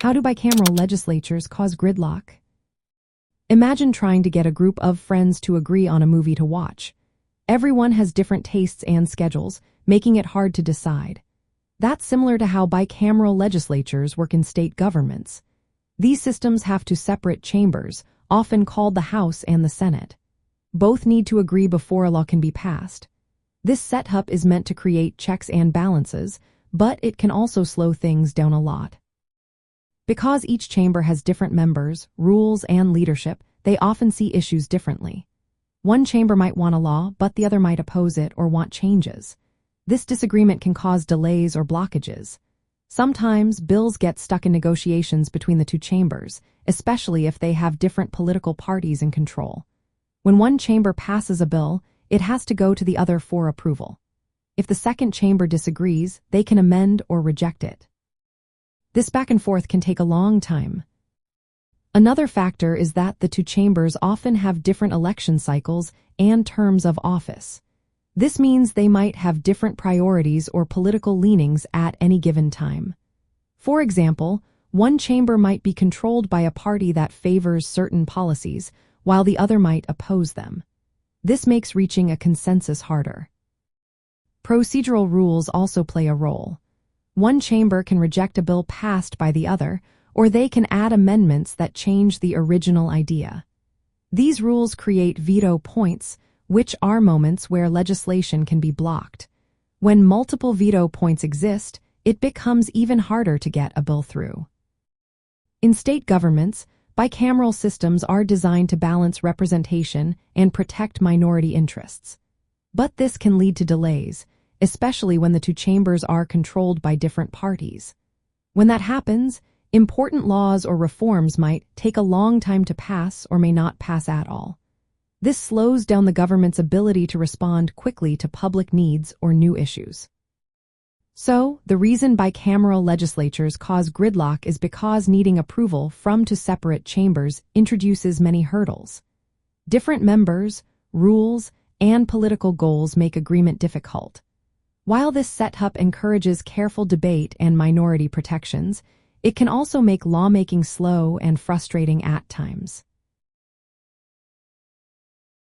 How do bicameral legislatures cause gridlock? Imagine trying to get a group of friends to agree on a movie to watch. Everyone has different tastes and schedules, making it hard to decide. That's similar to how bicameral legislatures work in state governments. These systems have two separate chambers, often called the House and the Senate. Both need to agree before a law can be passed. This setup is meant to create checks and balances, but it can also slow things down a lot. Because each chamber has different members, rules, and leadership, they often see issues differently. One chamber might want a law, but the other might oppose it or want changes. This disagreement can cause delays or blockages. Sometimes bills get stuck in negotiations between the two chambers, especially if they have different political parties in control. When one chamber passes a bill, it has to go to the other for approval. If the second chamber disagrees, they can amend or reject it. This back and forth can take a long time. Another factor is that the two chambers often have different election cycles and terms of office. This means they might have different priorities or political leanings at any given time. For example, one chamber might be controlled by a party that favors certain policies, while the other might oppose them. This makes reaching a consensus harder. Procedural rules also play a role. One chamber can reject a bill passed by the other, or they can add amendments that change the original idea. These rules create veto points, which are moments where legislation can be blocked. When multiple veto points exist, it becomes even harder to get a bill through. In state governments, bicameral systems are designed to balance representation and protect minority interests. But this can lead to delays, especially when the two chambers are controlled by different parties. When that happens, important laws or reforms might take a long time to pass or may not pass at all. This slows down the government's ability to respond quickly to public needs or new issues. So, the reason bicameral legislatures cause gridlock is because needing approval from two separate chambers introduces many hurdles. Different members, rules, and political goals make agreement difficult. While this setup encourages careful debate and minority protections, it can also make lawmaking slow and frustrating at times.